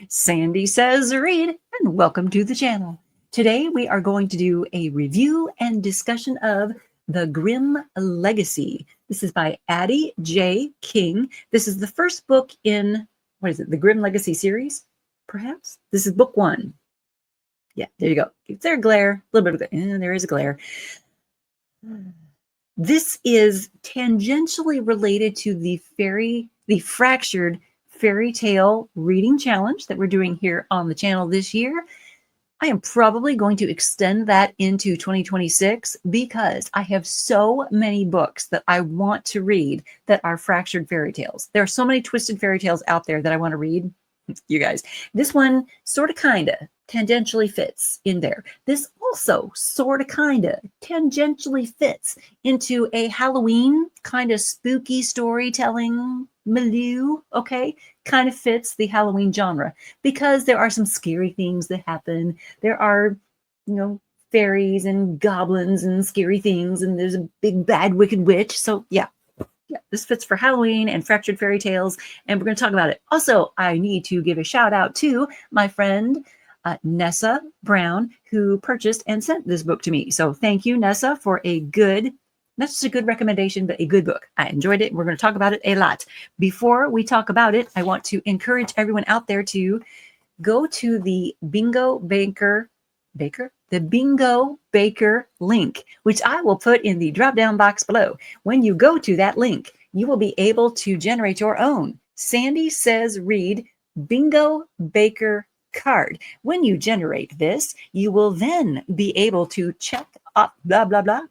Sandy says read, and welcome to the channel. Today we are going to do a review and discussion of The Grimm Legacy. This is by Addie J. King. This is the first book in, what is it, the Grimm Legacy series, perhaps? This is book 1. Yeah, there you go. Is there a glare? A little bit of glare. There is a glare. This is tangentially related to the fractured fairy tale reading challenge that we're doing here on the channel this year. I am probably going to extend that into 2026 because I have so many books that I want to read that are fractured fairy tales. There are so many twisted fairy tales out there that I want to read. You guys, this one sort of kind of tangentially fits in there. This also sort of kind of tangentially fits into a Halloween kind of spooky storytelling milieu, okay? Kind of fits the Halloween genre because there are some scary things that happen. There are, fairies and goblins and scary things, and there's a big bad wicked witch. So yeah, this fits for Halloween and fractured fairy tales, and we're going to talk about it. Also, I need to give a shout out to my friend Nessa Brown, who purchased and sent this book to me. So thank you, Nessa, for a good, not just a good recommendation, but a good book. I enjoyed it. We're going to talk about it a lot. Before we talk about it, I want to encourage everyone out there to go to the Bingo Baker link, which I will put in the drop-down box below. When you go to that link, you will be able to generate your own Sandy Says Read Bingo Baker card. When you generate this, you will then be able to check off blah, blah, blah.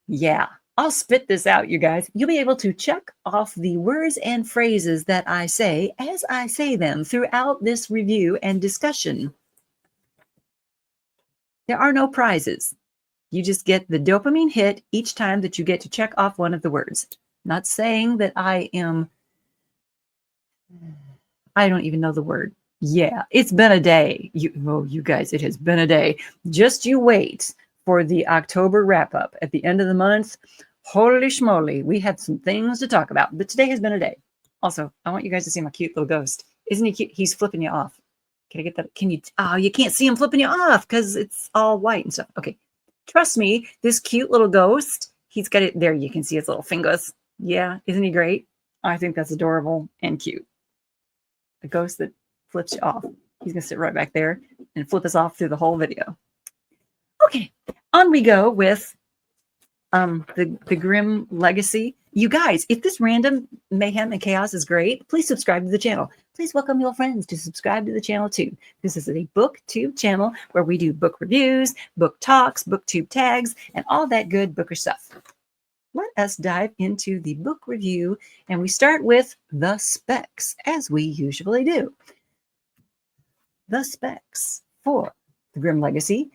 Yeah, I'll spit this out, you guys. You'll be able to check off the words and phrases that I say as I say them throughout this review and discussion. There are no prizes. You just get the dopamine hit each time that you get to check off one of the words. Not saying that I don't even know the word. Yeah, it's been a day. You guys, it has been a day. Just you wait for the October wrap up at the end of the month. Holy schmoly, we had some things to talk about, but today has been a day. Also, I want you guys to see my cute little ghost. Isn't he cute? He's flipping you off. Can I get that? Can you? Oh, you can't see him flipping you off because it's all white and stuff. Okay. Trust me, this cute little ghost, he's got it there. You can see his little fingers. Yeah. Isn't he great? I think that's adorable and cute. A ghost that flips you off. He's going to sit right back there and flip us off through the whole video. Okay. On we go with the Grimm Legacy. You guys, if this random mayhem and chaos is great, please subscribe to the channel. Please welcome your friends to subscribe to the channel too. This is a booktube channel where we do book reviews, book talks, booktube tags, and all that good bookish stuff. Let us dive into the book review, and we start with the specs, as we usually do. The specs for the Grimm Legacy.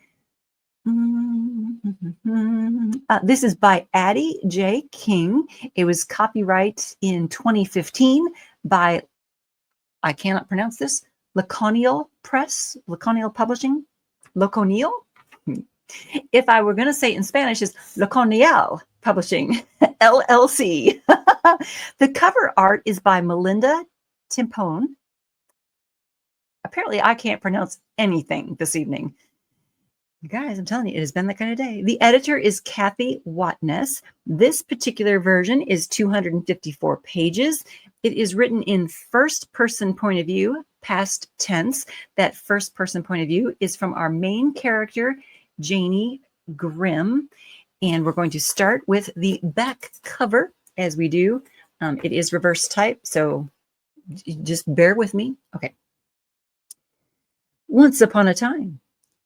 This is by Addie J. King. It was copyright in 2015 by, I cannot pronounce this, Laconial Press, Laconial Publishing, Laconial. If I were going to say it in Spanish, it's Laconial Publishing, LLC. The cover art is by Melinda Timpone. Apparently, I can't pronounce anything this evening. You guys, I'm telling you, it has been that kind of day. The editor is Kathy Watness. This particular version is 254 pages. It is written in first-person point of view, past tense. That first-person point of view is from our main character, Janie Grimm. And we're going to start with the back cover, as we do. It is reverse type, so just bear with me. Okay. Once upon a time,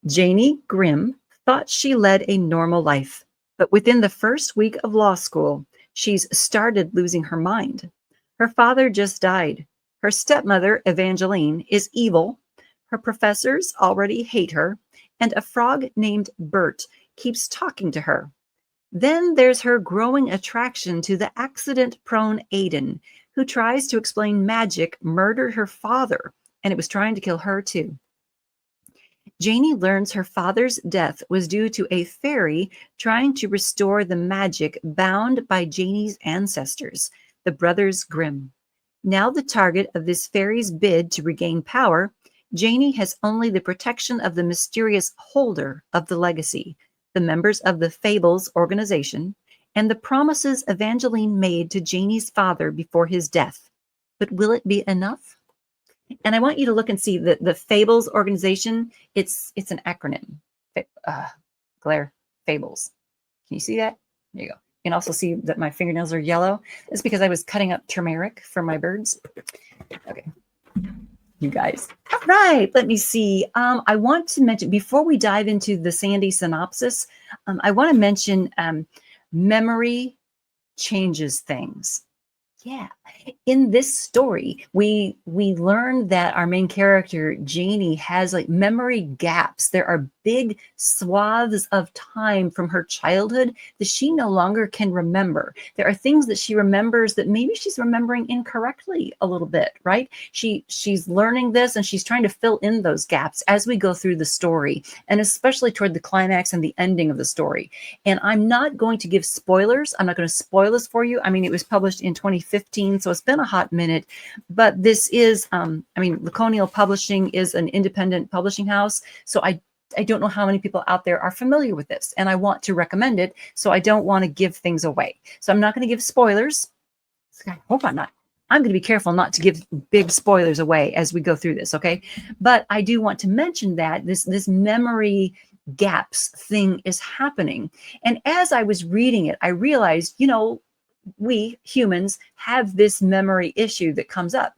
Janie Grimm thought she led a normal life, but within the first week of law school, she's started losing her mind. Her father just died. Her stepmother, Evangeline, is evil. Her professors already hate her, and a frog named Bert keeps talking to her. Then there's her growing attraction to the accident-prone Aiden, who tries to explain magic murdered her father, and it was trying to kill her too. Janie learns her father's death was due to a fairy trying to restore the magic bound by Janie's ancestors, the brothers Grimm. Now the target of this fairy's bid to regain power, Janie has only the protection of the mysterious holder of the legacy, the members of the Fables organization, and the promises Evangeline made to Janie's father before his death. But will it be enough? And I want you to look and see that the Fables organization, it's an acronym. Glare, Fables. Can you see that? There you go. You can also see that my fingernails are yellow. It's because I was cutting up turmeric for my birds. Okay, you guys. All right, let me see. I want to mention, before we dive into the Sandy synopsis, I want to mention memory changes things. Yeah. In this story, we learn that our main character, Janie, has like memory gaps. There are big swaths of time from her childhood that she no longer can remember. There are things that she remembers that maybe she's remembering incorrectly a little bit, right? She's learning this and she's trying to fill in those gaps as we go through the story, and especially toward the climax and the ending of the story. And I'm not going to give spoilers. I'm not going to spoil this for you. I mean, it was published in 2015, so it's been a hot minute, but this is, Laconial Publishing is an independent publishing house. So I don't know how many people out there are familiar with this, and I want to recommend it. So I don't want to give things away. So I'm not going to give spoilers. I hope I'm not. I'm going to be careful not to give big spoilers away as we go through this. Okay. But I do want to mention that this memory gaps thing is happening. And as I was reading it, I realized, we humans have this memory issue that comes up.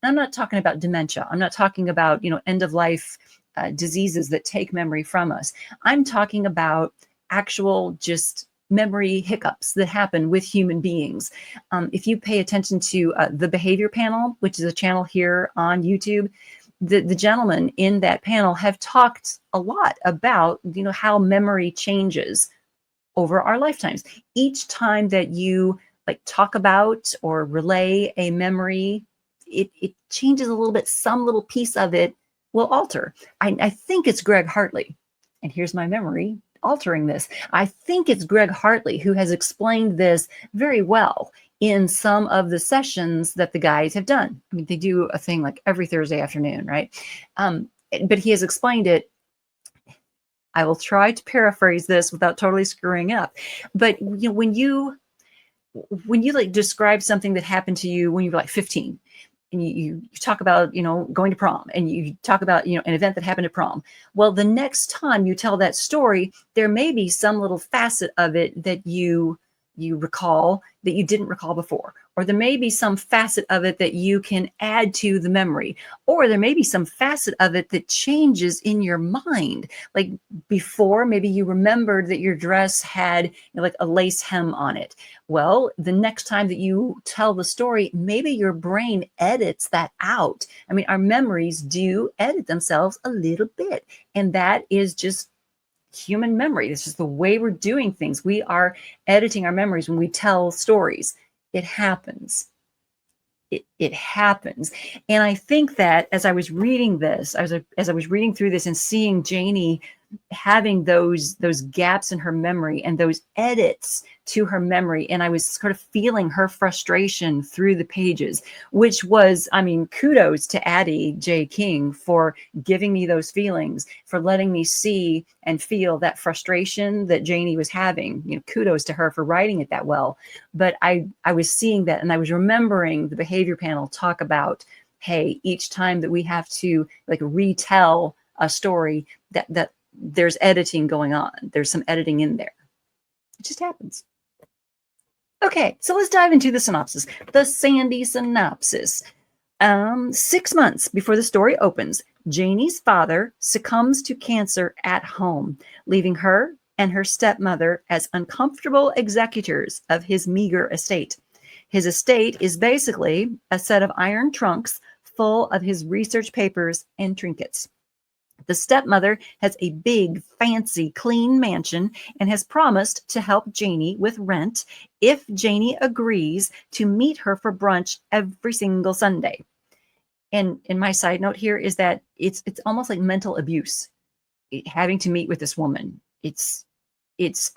And I'm not talking about dementia. I'm not talking about, end of life diseases that take memory from us. I'm talking about actual just memory hiccups that happen with human beings. If you pay attention to the Behavior Panel, which is a channel here on YouTube, the gentlemen in that panel have talked a lot about, how memory changes over our lifetimes. Each time that you talk about or relay a memory, it changes a little bit. Some little piece of it will alter. I think it's Greg Hartley, and here's my memory altering this. I think it's Greg Hartley who has explained this very well in some of the sessions that the guys have done. I mean, they do a thing like every Thursday afternoon, right? But he has explained it. I will try to paraphrase this without totally screwing up. But when you describe something that happened to you when you were 15, and you talk about, going to prom, and you talk about, an event that happened at prom. Well, the next time you tell that story, there may be some little facet of it that you recall that you didn't recall before, or there may be some facet of it that you can add to the memory, or there may be some facet of it that changes in your mind. Like before, maybe you remembered that your dress had a lace hem on it. Well, the next time that you tell the story, maybe your brain edits that out. I mean, our memories do edit themselves a little bit, and that is just human memory. This is the way we're doing things. We are editing our memories when we tell stories. It happens. It happens. And I think that as I was reading this, as I was reading through this and seeing Janie having those gaps in her memory and those edits to her memory, and I was sort of feeling her frustration through the pages, which was, kudos to Addie J King for giving me those feelings, for letting me see and feel that frustration that Janie was having. Kudos to her for writing it that well. But I was seeing that, and I was remembering the Behavior Panel talk about, hey, each time that we have to retell a story, that there's editing going on. There's some editing in there. It just happens. Okay, so let's dive into the synopsis. The Sandy synopsis. 6 months before the story opens, Janie's father succumbs to cancer at home, leaving her and her stepmother as uncomfortable executors of his meager estate. His estate is basically a set of iron trunks full of his research papers and trinkets. The stepmother has a big, fancy, clean mansion and has promised to help Janie with rent if Janie agrees to meet her for brunch every single Sunday. And my side note here is that it's almost like mental abuse. having to meet with this woman. It's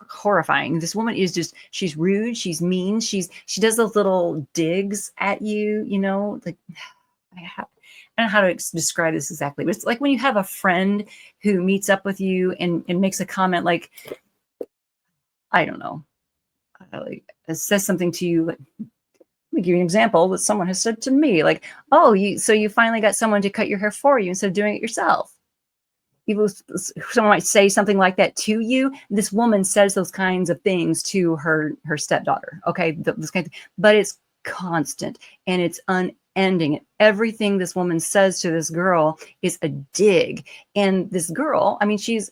horrifying. This woman is just, she's rude, she's mean, she does those little digs at you, you know, like I don't know how to describe this exactly, but it's like when you have a friend who meets up with you and makes a comment like, I don't know, like it says something to you. Like, let me give you an example that someone has said to me, like, oh, so you finally got someone to cut your hair for you instead of doing it yourself. Someone might say something like that to you. This woman says those kinds of things to her stepdaughter. Okay, but it's constant and it's unending. Everything this woman says to this girl is a dig. And this girl, I mean, she's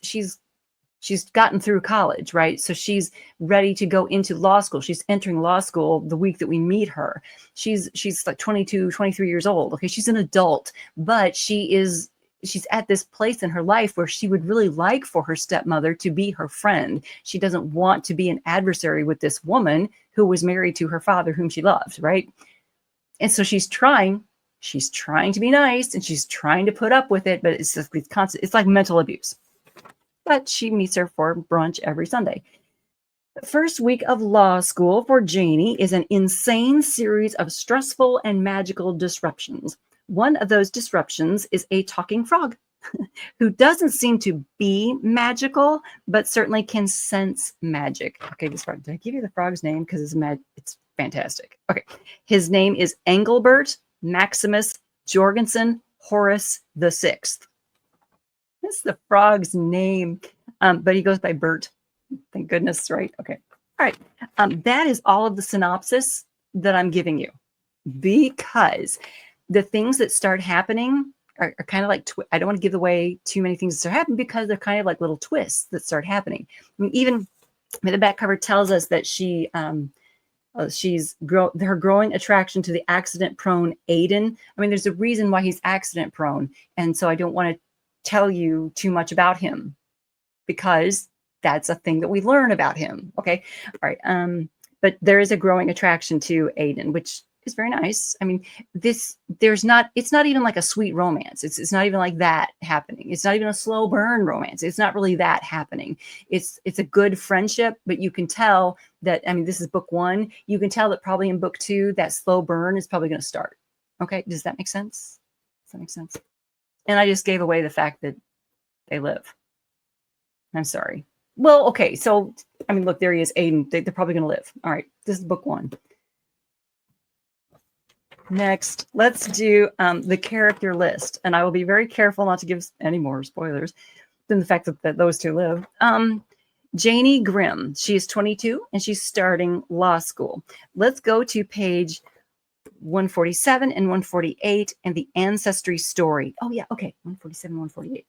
gotten through college, right? So she's ready to go into law school. She's entering law school the week that we meet her. She's like 22, 23 years old. Okay, she's an adult, but she's at this place in her life where she would really like for her stepmother to be her friend. She doesn't want to be an adversary with this woman who was married to her father, whom she loved, right? And so she's trying to be nice and she's trying to put up with it, but it's constant. It's like mental abuse. But she meets her for brunch every Sunday. The first week of law school for Janie is an insane series of stressful and magical disruptions. One of those disruptions is a talking frog who doesn't seem to be magical, but certainly can sense magic. Okay, this frog, did I give you the frog's name? Because it's fantastic. Okay, his name is Engelbert Maximus Jorgensen Horace the Sixth. That's the frog's name, but he goes by Bert. Thank goodness, right? Okay, all right. That is all of the synopsis that I'm giving you, because the things that start happening are kind of like, I don't want to give away too many things that start happening because they're kind of like little twists that start happening. I mean, even the back cover tells us that her growing attraction to the accident-prone Aiden. I mean, there's a reason why he's accident-prone, and so I don't want to tell you too much about him because that's a thing that we learn about him. Okay, all right. But there is a growing attraction to Aiden, which is very nice. I mean, it's not even like a sweet romance. It's not even like that happening. It's not even a slow burn romance. It's not really that happening. It's a good friendship, but you can tell that, I mean, this is book one. You can tell that probably in book two, that slow burn is probably going to start. Okay. Does that make sense? Does that make sense? And I just gave away the fact that they live. I'm sorry. Well, okay. So, I mean, look, there he is, Aiden. They're probably going to live. All right. This is book one. Next, let's do the character list. And I will be very careful not to give any more spoilers than the fact that those two live. Janie Grimm, she is 22 and she's starting law school. Let's go to page 147 and 148 and the Ancestry story. Oh, yeah. Okay. 147, 148.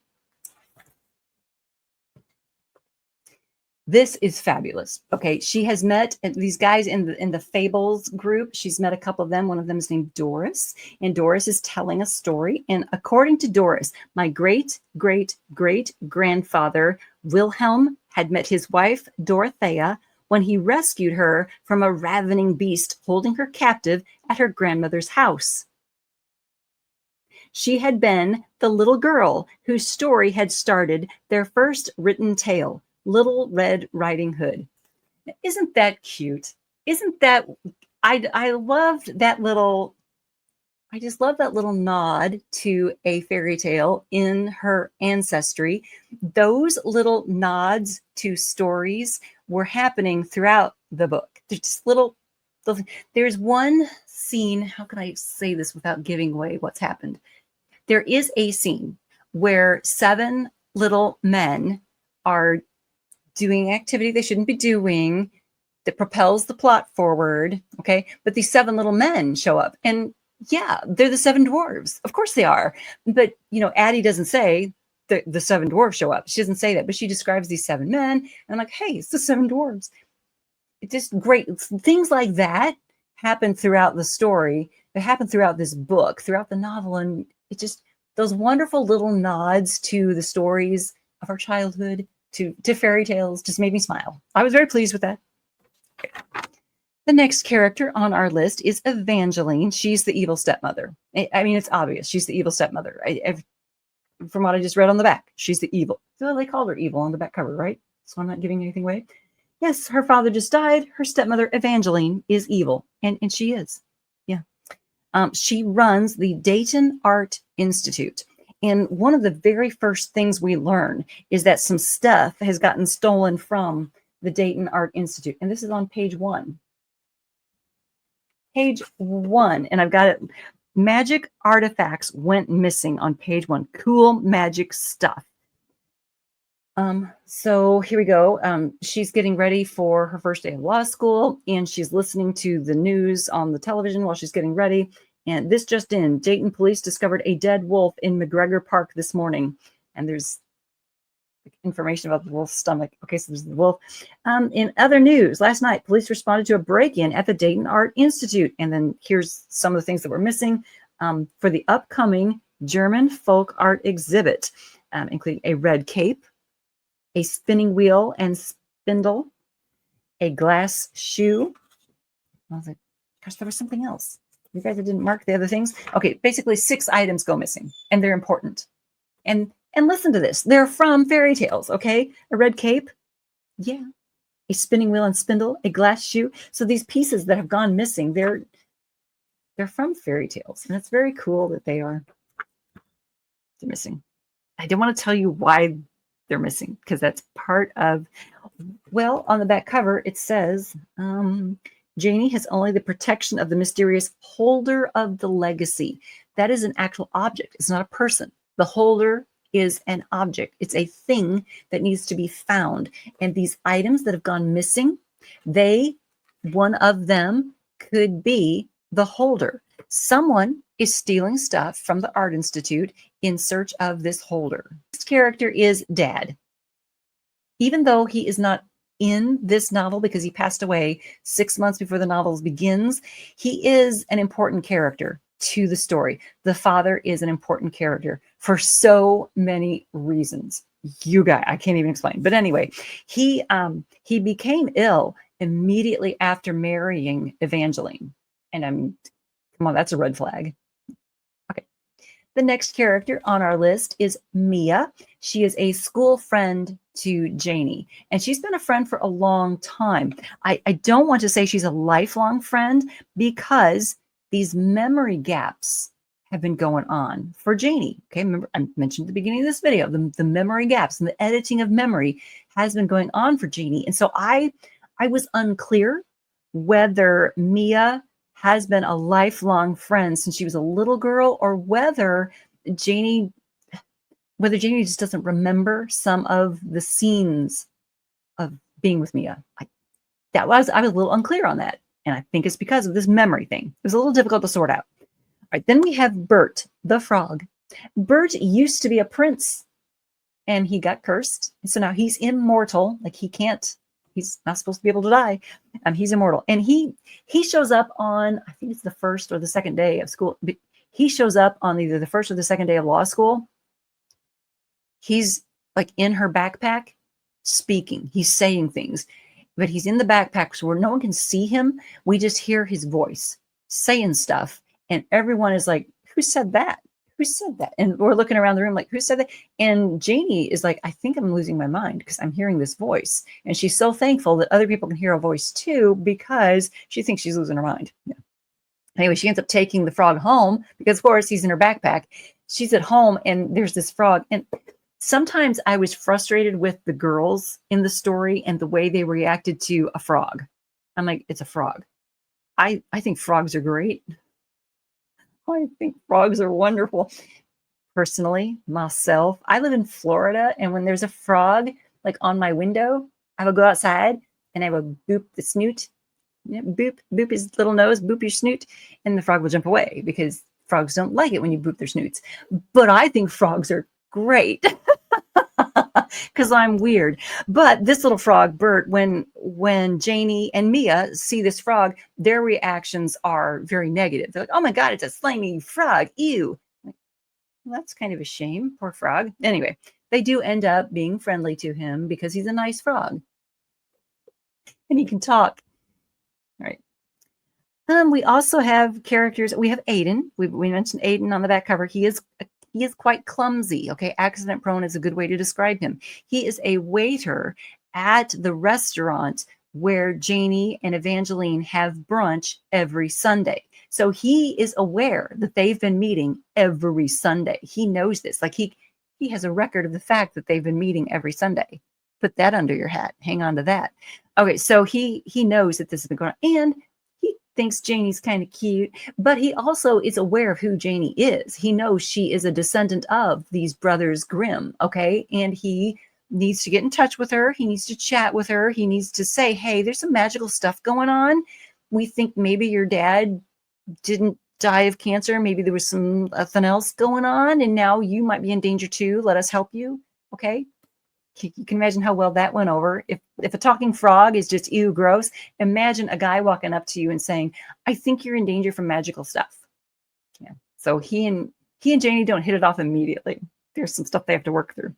This is fabulous. Okay, she has met these guys in the Fables group. She's met a couple of them. One of them is named Doris, and Doris is telling a story. And according to Doris, my great-great-great-grandfather Wilhelm had met his wife Dorothea when he rescued her from a ravening beast holding her captive at her grandmother's house. She had been the little girl whose story had started their first written tale, Little Red Riding Hood. Isn't that cute? Isn't that, I loved that little, I just love that little nod to a fairy tale in her ancestry. Those little nods to stories were happening throughout the book. There's just there's one scene, how can I say this without giving away what's happened? There is a scene where 7 little men are doing activity they shouldn't be doing that propels the plot forward. Okay. But these 7 little men show up and yeah, they're the 7 dwarves. Of course they are. But, you know, Addie doesn't say the 7 dwarves show up. She doesn't say that, but she describes these 7 men. And I'm like, hey, it's the 7 dwarves. It's just great. Things like that happen throughout the story. They happen throughout this book, throughout the novel. And it just, those wonderful little nods to the stories of our childhood, to fairy tales, just made me smile. I was very pleased with that. Okay. The next character on our list is Evangeline. She's the evil stepmother. I mean, it's obvious. She's the evil stepmother. from what I just read on the back. She's the evil. So they called her evil on the back cover, right? So I'm not giving anything away. Yes, her father just died. Her stepmother, Evangeline, is evil. And she is. Yeah. She runs the Dayton Art Institute. And one of the very first things we learn is that some stuff has gotten stolen from the Dayton Art Institute. And this is on page 1. Page 1. And I've got it. Magic artifacts went missing on page 1. Cool magic stuff. So here we go. She's getting ready for her first day of law school, and she's listening to the news on the television while she's getting ready. And this just in, Dayton police discovered a dead wolf in McGregor Park this morning. And there's information about the wolf's stomach. Okay, so there's the wolf. In other news, last night, police responded to a break-in at the Dayton Art Institute. And then here's some of the things that were missing for the upcoming German folk art exhibit, including a red cape, a spinning wheel and spindle, a glass shoe. I was like, gosh, there was something else. You guys didn't mark the other things. Okay, basically 6 items go missing, and they're important. And listen to this. They're from fairy tales, okay? A red cape, yeah. A spinning wheel and spindle, a glass shoe. So these pieces that have gone missing, they're from fairy tales, and it's very cool that they're missing. I don't want to tell you why they're missing, because that's part of, well, on the back cover, it says, Janie has only the protection of the mysterious holder of the legacy. That is an actual object. It's not a person. The holder is an object. It's a thing that needs to be found. And these items that have gone missing, one of them could be the holder. Someone is stealing stuff from the Art Institute in search of this holder. This character is Dad. Even though he is not in this novel because he passed away 6 months before the novel begins, he is an important character to the story. The father is an important character for so many reasons. You guys, I can't even explain. But anyway, he became ill immediately after marrying Evangeline. And come on, that's a red flag. Okay. The next character on our list is Mia. She is a school friend to Janie, and she's been a friend for a long time. I don't want to say she's a lifelong friend because these memory gaps have been going on for Janie. Okay, remember I mentioned at the beginning of this video, the memory gaps and the editing of memory has been going on for Janie. And so I was unclear whether Mia has been a lifelong friend since she was a little girl, or whether Janie just doesn't remember some of the scenes of being with Mia. I was a little unclear on that. And I think it's because of this memory thing. It was a little difficult to sort out. All right, then we have Bert, the frog. Bert used to be a prince, and he got cursed. So now he's immortal. Like he's not supposed to be able to die. He's immortal. And he shows up on, I think it's the first or the second day of school. He shows up on either the first or the second day of law school. He's like in her backpack speaking. He's saying things, but he's in the backpack so where no one can see him. We just hear his voice saying stuff. And everyone is like, who said that? Who said that? And we're looking around the room like, who said that? And Janie is like, I think I'm losing my mind because I'm hearing this voice. And she's so thankful that other people can hear a voice too, because she thinks she's losing her mind. Yeah. Anyway, she ends up taking the frog home because, of course, he's in her backpack. She's at home and there's this frog. And sometimes I was frustrated with the girls in the story and the way they reacted to a frog. I'm like, it's a frog. I think frogs are great. I think frogs are wonderful. Personally, myself, I live in Florida, and when there's a frog like on my window, I will go outside and I will boop the snoot. Yeah, boop, boop his little nose, boop your snoot, and the frog will jump away because frogs don't like it when you boop their snoots. But I think frogs are great because I'm weird. But this little frog, Bert, when Janie and Mia see this frog, their reactions are very negative. They're like, oh my God, it's a slimy frog. Ew. Like, well, that's kind of a shame. Poor frog. Anyway, they do end up being friendly to him because he's a nice frog. And he can talk. All right. We also have characters. We have Aiden. We mentioned Aiden on the back cover. He is He is quite clumsy. Okay, accident prone is a good way to describe him. He is a waiter at the restaurant where Janie and Evangeline have brunch every Sunday. So he is aware that they've been meeting every Sunday. He knows this. Like he has a record of the fact that they've been meeting every Sunday. Put that under your hat. Hang on to that. Okay, so he knows that this has been going on, and he thinks Janie's kind of cute, but he also is aware of who Janie is. He knows she is a descendant of these brothers Grimm. Okay, and he needs to get in touch with her. He needs to chat with her. He needs to say, "Hey, there's some magical stuff going on. We think maybe your dad didn't die of cancer. Maybe there was something else going on, and now you might be in danger too. Let us help you." Okay. You can imagine how well that went over. If a talking frog is just ew, gross, imagine a guy walking up to you and saying, "I think you're in danger from magical stuff." Yeah. So he and Janie don't hit it off immediately. There's some stuff they have to work through.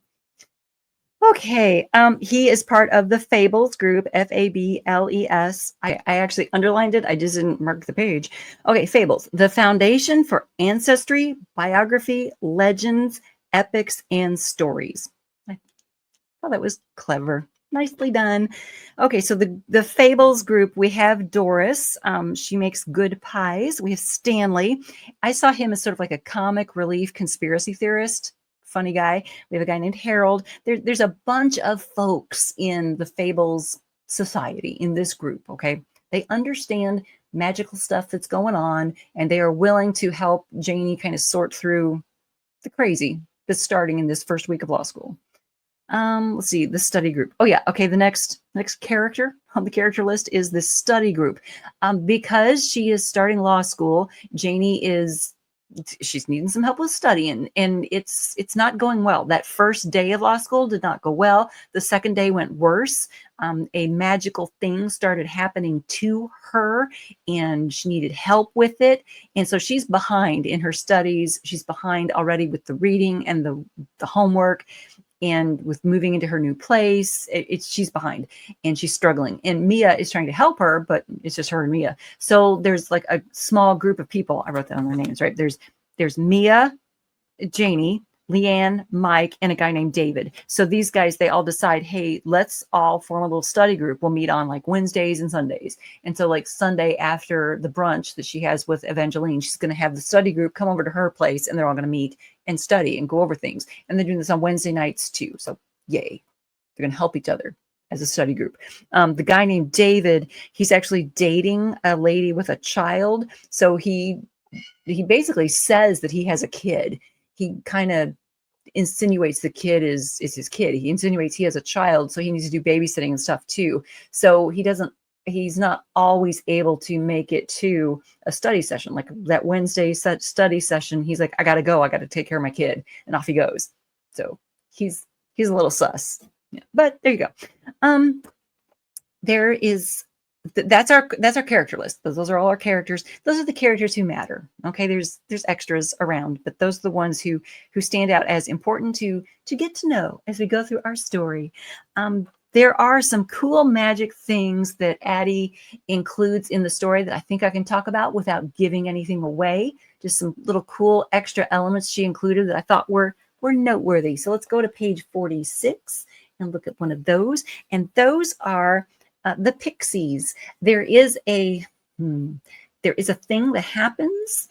Okay, he is part of the Fables group, Fables. I actually underlined it. I just didn't mark the page. Okay, Fables, the foundation for ancestry, biography, legends, epics, and stories. I thought that was clever. Nicely done. Okay, so the Fables group, we have Doris. She makes good pies. We have Stanley. I saw him as sort of like a comic relief conspiracy theorist. Funny guy. We have a guy named Harold. There's a bunch of folks in the Fables society in this group, okay? They understand magical stuff that's going on, and they are willing to help Janie kind of sort through the crazy that's starting in this first week of law school. Let's see, the study group. Oh yeah, okay, the next character on the character list is the study group. Because she is starting law school, she's needing some help with studying, and it's not going well. That first day of law school did not go well. The second day went worse. A magical thing started happening to her, and she needed help with it. And so she's behind in her studies. She's behind already with the reading and the homework, and with moving into her new place. She's behind and she's struggling. And Mia is trying to help her, but it's just her and Mia. So there's like a small group of people. I wrote down their names, right? There's Mia, Janie, Leanne, Mike, and a guy named David. So these guys, they all decide, hey, let's all form a little study group. We'll meet on like Wednesdays and Sundays. And so like Sunday after the brunch that she has with Evangeline, she's going to have the study group come over to her place, and they're all going to meet and study and go over things. And they're doing this on Wednesday nights too. So yay, they're going to help each other as a study group. The guy named David, he's actually dating a lady with a child. So he basically says that he has a kid. He kind of insinuates the kid is his kid. He insinuates he has a child, so he needs to do babysitting and stuff too. So he's not always able to make it to a study session. Like that Wednesday study session, he's like, I gotta go, I gotta take care of my kid, and off he goes. So he's a little sus. Yeah, but there you go. There is that's our character list. Those are all our characters. Those are the characters who matter. Okay, there's extras around, but those are the ones who stand out as important to get to know as we go through our story. There are some cool magic things that Addie includes in the story that I think I can talk about without giving anything away. Just some little cool extra elements she included that I thought were noteworthy. So let's go to page 46 and look at one of those. And those are the pixies. There is a thing that happens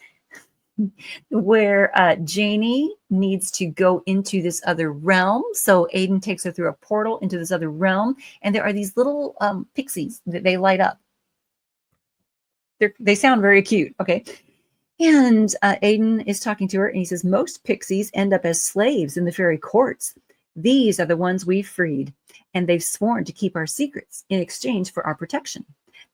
where Janie needs to go into this other realm. So Aiden takes her through a portal into this other realm, and there are these little pixies that they light up. They sound very cute, okay? And Aiden is talking to her, and he says, most pixies end up as slaves in the fairy courts. These are the ones we've freed, and they've sworn to keep our secrets in exchange for our protection.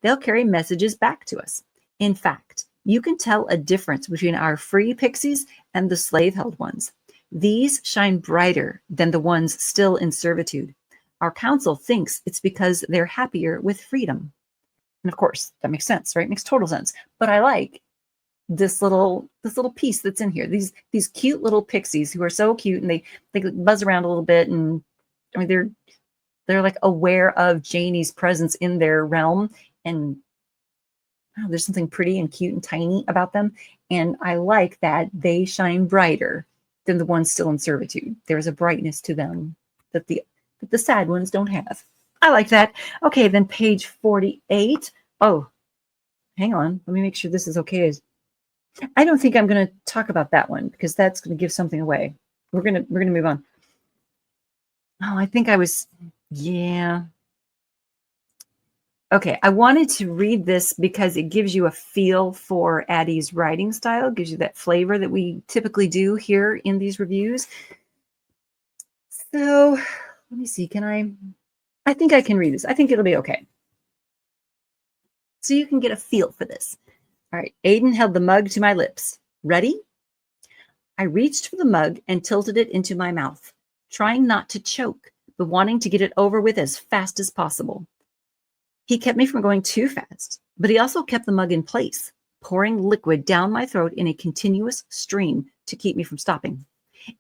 They'll carry messages back to us. In fact, you can tell a difference between our free pixies and the slave-held ones. These shine brighter than the ones still in servitude. Our council thinks it's because they're happier with freedom. And of course, that makes sense, right? Makes total sense. But I like this little piece that's in here. These cute little pixies who are so cute, and they buzz around a little bit, and I mean they're like aware of Janie's presence in their realm, and there's something pretty and cute and tiny about them. And I like that they shine brighter than the ones still in servitude. There is a brightness to them that the sad ones don't have. I like that. Okay, then page 48. Oh, hang on. Let me make sure this is okay. I don't think I'm going to talk about that one because that's going to give something away. We're going to move on. Oh, I think yeah. Okay, I wanted to read this because it gives you a feel for Addie's writing style, gives you that flavor that we typically do here in these reviews. So let me see, I think I can read this. I think it'll be okay. So you can get a feel for this. All right, Aiden held the mug to my lips. Ready? I reached for the mug and tilted it into my mouth, trying not to choke, but wanting to get it over with as fast as possible. He kept me from going too fast, but he also kept the mug in place, pouring liquid down my throat in a continuous stream to keep me from stopping.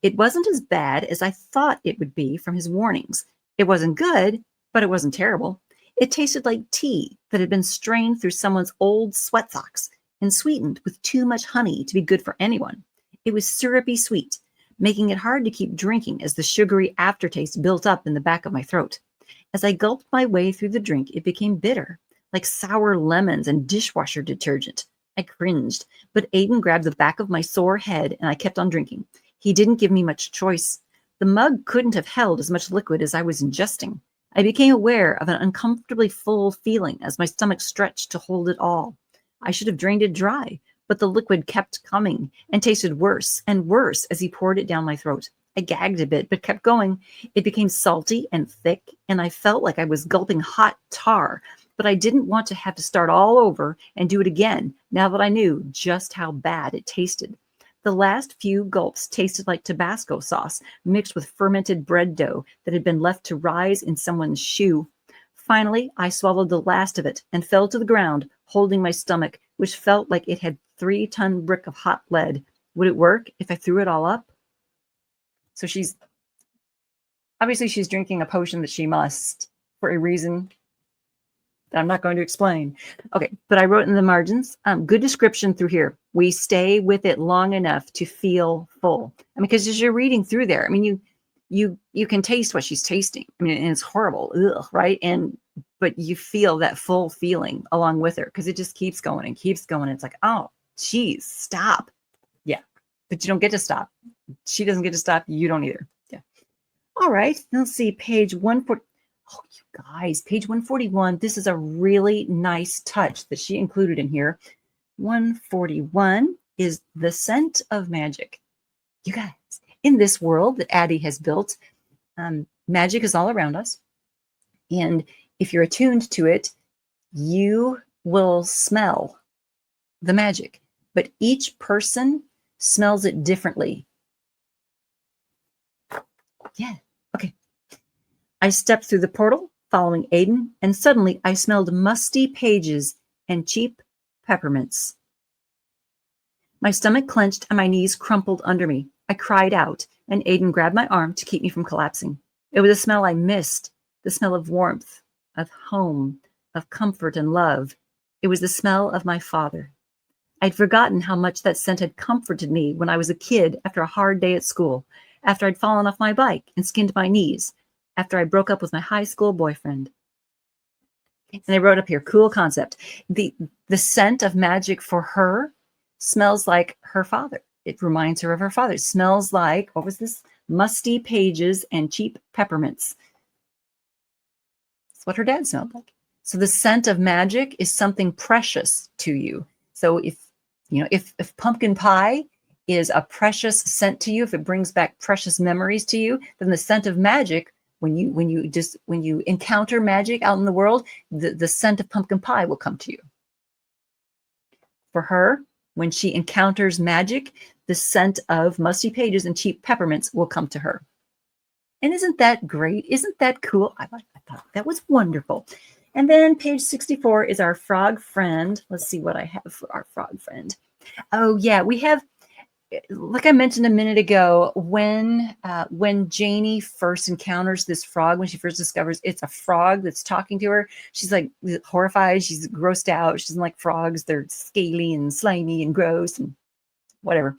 It wasn't as bad as I thought it would be from his warnings. It wasn't good, but it wasn't terrible. It tasted like tea that had been strained through someone's old sweat socks and sweetened with too much honey to be good for anyone. It was syrupy sweet, making it hard to keep drinking as the sugary aftertaste built up in the back of my throat. As I gulped my way through the drink, it became bitter, like sour lemons and dishwasher detergent. I cringed, but Aiden grabbed the back of my sore head and I kept on drinking. He didn't give me much choice. The mug couldn't have held as much liquid as I was ingesting. I became aware of an uncomfortably full feeling as my stomach stretched to hold it all. I should have drained it dry, but the liquid kept coming and tasted worse and worse as he poured it down my throat. I gagged a bit, but kept going. It became salty and thick, and I felt like I was gulping hot tar, but I didn't want to have to start all over and do it again now that I knew just how bad it tasted. The last few gulps tasted like Tabasco sauce mixed with fermented bread dough that had been left to rise in someone's shoe. Finally, I swallowed the last of it and fell to the ground, holding my stomach, which felt like it had 3-ton brick of hot lead. Would it work if I threw it all up? So she's drinking a potion that she must for a reason that I'm not going to explain. Okay, but I wrote in the margins, good description through here. We stay with it long enough to feel full. I mean, because as you're reading through there, I mean, you can taste what she's tasting. I mean, and it's horrible, right? But you feel that full feeling along with her because it just keeps going and keeps going. It's like, oh, geez, stop. Yeah, but you don't get to stop. She doesn't get to stop. You don't either. Yeah. All right. Let's see. Page 140. Oh, you guys, page 141. This is a really nice touch that she included in here. 141 is the scent of magic. You guys, in this world that Addie has built, magic is all around us. And if you're attuned to it, you will smell the magic. But each person smells it differently. Yeah. Okay. I stepped through the portal, following Aiden, and suddenly I smelled musty pages and cheap peppermints. My stomach clenched and my knees crumpled under me. I cried out, and Aiden grabbed my arm to keep me from collapsing. It was a smell I missed, the smell of warmth, of home, of comfort and love. It was the smell of my father. I'd forgotten how much that scent had comforted me when I was a kid after a hard day at school, after I'd fallen off my bike and skinned my knees, after I broke up with my high school boyfriend. And I wrote up here, cool concept. The scent of magic for her smells like her father. It reminds her of her father. It smells like, what was this? Musty pages and cheap peppermints. That's what her dad smelled like. So the scent of magic is something precious to you. So if pumpkin pie is a precious scent to you, if it brings back precious memories to you, then the scent of magic, when you encounter magic out in the world, the scent of pumpkin pie will come to you. For her, when she encounters magic, the scent of musty pages and cheap peppermints will come to her. And isn't that great? Isn't that cool? I thought that was wonderful. And then page 64 is our frog friend. Let's see what I have for our frog friend. Oh yeah, we have, like I mentioned a minute ago, when Janie first encounters this frog, when she first discovers it's a frog that's talking to her, she's like horrified. She's grossed out. She doesn't like frogs. They're scaly and slimy and gross and whatever.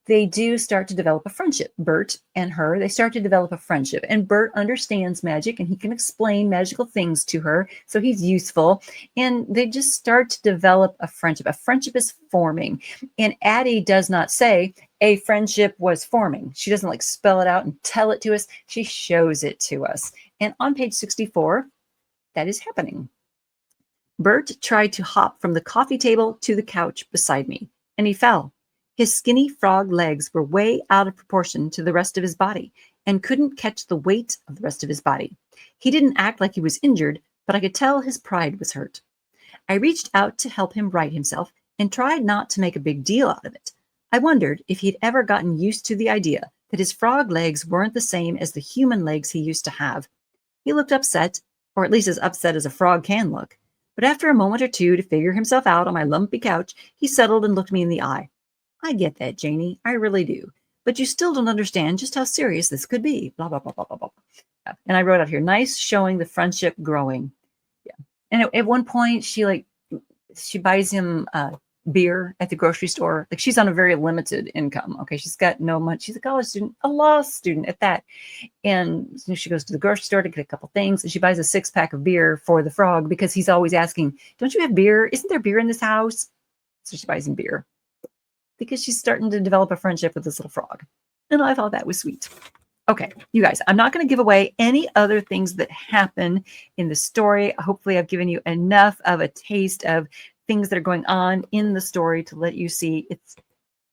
they do start to develop a friendship. Bert and her, they start to develop a friendship. And Bert understands magic and he can explain magical things to her. So he's useful. And they just start to develop a friendship. A friendship is forming. And Addie does not say a friendship was forming. She doesn't like spell it out and tell it to us. She shows it to us. And on page 64, that is happening. Bert tried to hop from the coffee table to the couch beside me, and he fell. His skinny frog legs were way out of proportion to the rest of his body and couldn't catch the weight of the rest of his body. He didn't act like he was injured, but I could tell his pride was hurt. I reached out to help him right himself and tried not to make a big deal out of it. I wondered if he'd ever gotten used to the idea that his frog legs weren't the same as the human legs he used to have. He looked upset, or at least as upset as a frog can look. But after a moment or two to figure himself out on my lumpy couch, he settled and looked me in the eye. I get that, Janie. I really do. But you still don't understand just how serious this could be. Blah, blah, blah, blah, blah, blah. Yeah. And I wrote out here, nice showing the friendship growing. Yeah. And at one point, she buys him beer at the grocery store. Like she's on a very limited income. Okay. She's got no money. She's a college student, a law student at that. And she goes to the grocery store to get a couple things. And she buys a 6-pack of beer for the frog because he's always asking, don't you have beer? Isn't there beer in this house? So she buys him beer because she's starting to develop a friendship with this little frog. And I thought that was sweet. Okay, you guys, I'm not going to give away any other things that happen in the story. Hopefully I've given you enough of a taste of things that are going on in the story to let you see it's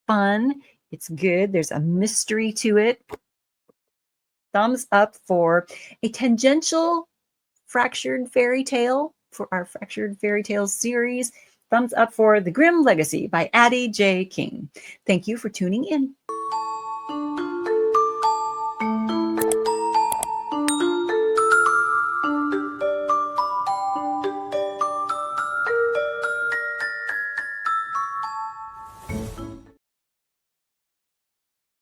fun. It's good. There's a mystery to it. Thumbs up for a tangential fractured fairy tale for our Fractured Fairy Tales series. Thumbs up for The Grimm Legacy by Addie J. King. Thank you for tuning in.